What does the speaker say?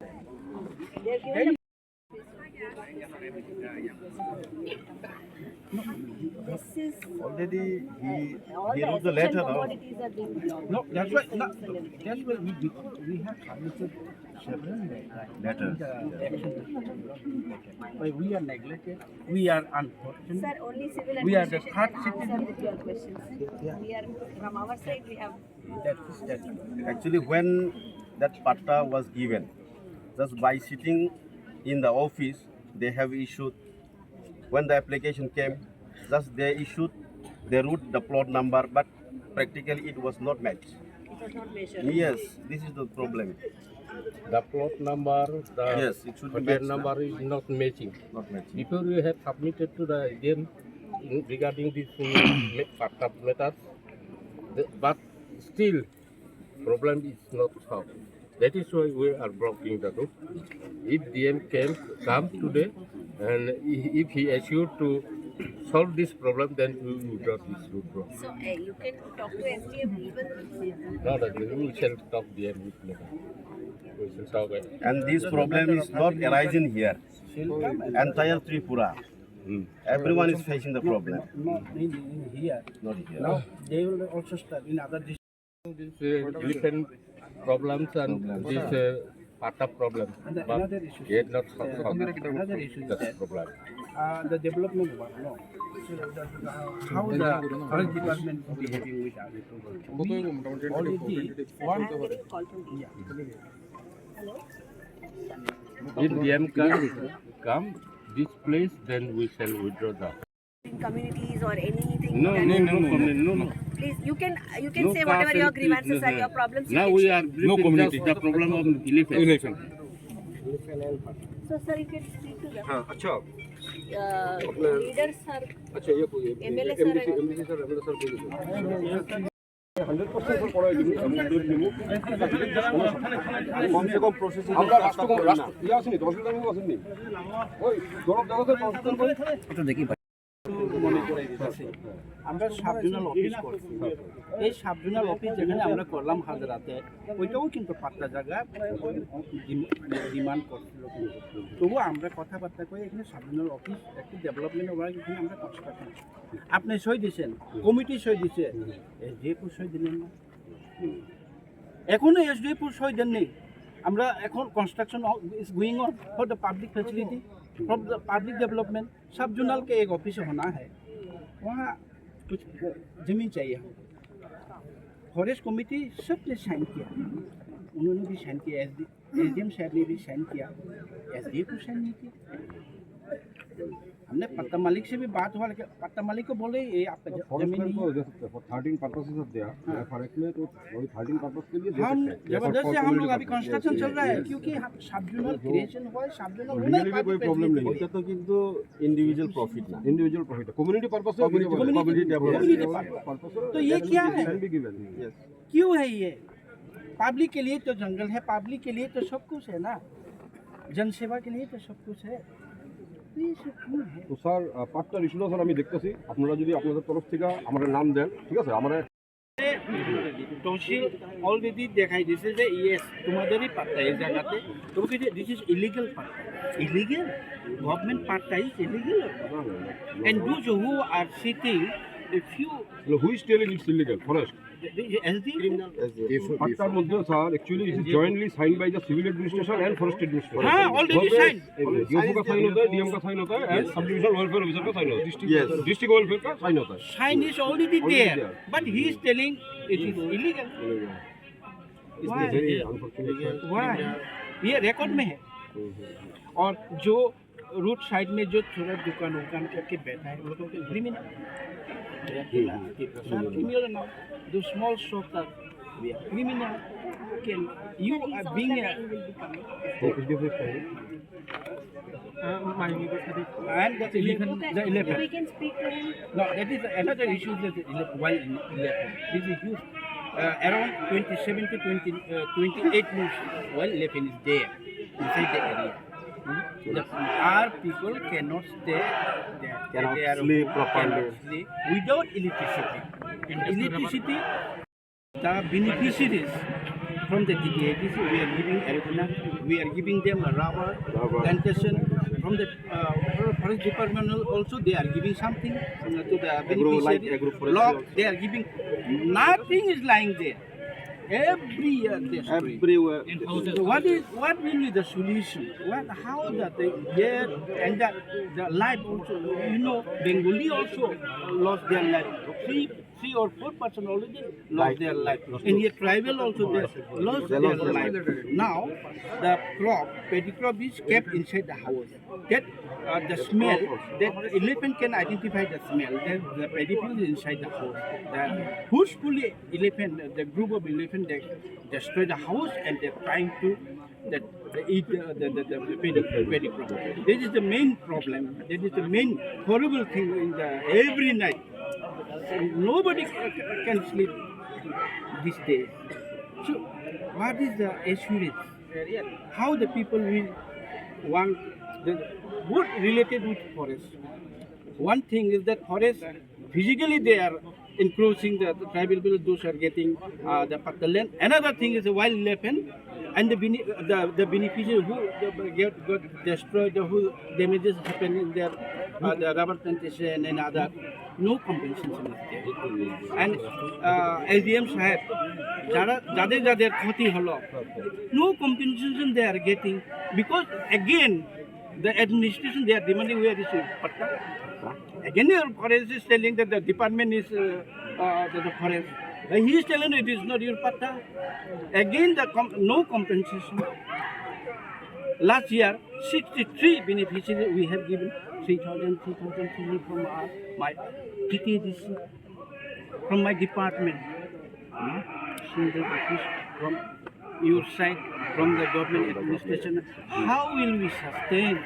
This is Already he wrote the essential letter. commodities are being No, that's why. No, that's why we have submitted several Letters. Why we are neglected, we are unfortunate. Sir, only civil We are the administration third can answer citizen. with your questions. We are from our side. We have That's Actually, when that patta was given, just by sitting in the office, they have issued. When the application came, just they issued, they wrote the plot number, but practically it was not matched. it was not measured. Yes, this is the problem. The plot number, the Yes, it should be hotel matched. number is not matching. Not matching. Before we have submitted to the Sdm regarding this part matters, but still problem is not solved. That is why we are blocking the road. If DM come today, and if he assured to solve this problem, then we will draw this road block. So you can talk to SDM even. No, we shall talk DM with later. We shall solve it. And this problem is not arising here. Entire Tripura. Everyone is facing the problem. not in here. Not here. Now they will also start in other districts. Different problems and this part of problem, And but another issue. yet not solved. Another issue is That's that problem. the development work, no. So how the forest department is behaving with us. We already I'm getting call from you. Hello. If DM come this place, then we shall withdraw the. In communities or anything. No. Please, you can No say whatever your caste, grievances are, your problems. you Now can we share. are no community. The problem of elephant. So sir, you can speak to them. अच्छा Leaders are अच्छा ये कोई MLA sir. MD sir कोई 100% পড়া দিই কমসে কম processing আমরা রাষ্ট্র ইয়া আসেনি তহসিলদার বাবু আসেননি ওই গরম দেখাতে তহসিলদার এটা দেখি মনে করে দিতেছি আমরা সাবজোনাল অফিস করছি এই সাবজোনাল অফিস যেখানে আমরা করলাম হাজারাতে ওইটাও কিন্তু পাত্তা জায়গা ডিমান্ড করছিল তবু আমরা কথাবার্তা করে এখানে সাবজোনাল অফিস একটু ডেভেলপমেন্ট ওয়ার্ক এখানে আমরা কনস্ট্রাকশন আপনি সই দিয়েছেন কমিটি সই দিছে এসডিপো সই দিলেন না এখনো এসডিপো সই দেন নেই আমরা এখন construction is going on for the public facility from the public development sub zonal के एक ऑफिस होना है वहाँ कुछ ज़मीन चाहिए हमको फॉरेस्ट कमेटी सब ने साइन किया उन्होंने भी साइन किया एसडीएम साहब ने भी साइन किया एसडीए को साइन नहीं किया हमने पट्टा मालिक से भी बात हुआ लेकिन पट्टा मालिक को बोले ये आपका जमीन नहीं है 13 पर्पसेस ऑफ दिया फॉरेस्ट में तो वही 13 पर्पस के लिए हम जबरदस्त से हम लोग अभी कंस्ट्रक्शन चल रहा है क्योंकि सब जोनल क्रिएशन हुआ है सब जोनल रियली भी कोई प्रॉब्लम नहीं এটা তো কিন্তু ইন্ডিভিজুয়াল প্রফিট না इंडिविजुअल प्रॉफिट कम्युनिटी पर्पस से Community पर्पस तो ये क्या है कैन बी गिवन क्यों है ये पब्लिक के लिए तो जंगल है पब्लिक के लिए तो सब कुछ है ना जनसेवा के लिए तो सब कुछ है तो ये सब क्यों है তো স্যার পাঁচটার ইস্যুটা স্যার আমি দেখতেছি আপনারা যদি আপনাদের তরফ থেকে আমাদের নাম দেন ঠিক আছে আমরা तहसील ऑलरेडी दिखाई दिस इज यस तुम्हारे पट्टा है जगह तो this is illegal patta illegal government patta is illegal and those who are sitting if you who is telling it's illegal forest SD criminal পাঁচটার মধ্যে sir actually it is jointly sign by the civil administration and forest administration हाँ already sign DO का sign होता है DM का sign होता है and sub divisional welfare officer का साइन होता है डिस्ट्रिक्ट वेलफेयर का साइन होता है sign is already there but he is telling it is illegal why ये रिकॉर्ड में है और जो रूट साइड में जो थोड़ा दुकान करके बैठा है वो तो criminal criminal now the small shops are criminal can you are being a and the 11 We can speak to him. no that is another issue that why 11 this is huge around 27 to 28 moves while 11 is there inside the area our people cannot stay there. Cannot They are sleep properly. cannot sleep without electricity. Electricity, the beneficiaries from the TTADC, we are giving arena, we are giving them a rubber plantation. From the forest department also, they are giving something to the beneficiary. They are giving, nothing is lying there. Every year they spray. Everywhere. So what will be the solution? How that they get and the life also, Bengali also lost their life. Three or 4% already lost their life. And here tribal also they lost their life. Now the petty crop is kept inside the house. That the smell, that elephant can identify the smell. That the paddy field is inside the house. The forcefully elephant, the group of elephant, they destroy the house and they're trying to eat the paddy crop. This is the main problem. That is the main horrible thing in every night. Nobody can sleep these days. So, what is the assurance? How the people will want what related with forest? One thing is that forest physically they are encroaching the tribal people; those are getting the patta land. Another thing is the wild elephant and the beneficiary who got destroyed, who damages happen in their the rubber plantation and other. No compensation is there. And SDM Sahib, যাদের ক্ষতি হলো, no compensation they are getting because again the administration they are demanding where is your patta. Again your forest is telling that the department is the forest. He is telling it is not your patta. Again no compensation. Last year 63 beneficiaries we have given 3,000 from my TTADC, from my department, from your side, from the government administration. How will we sustain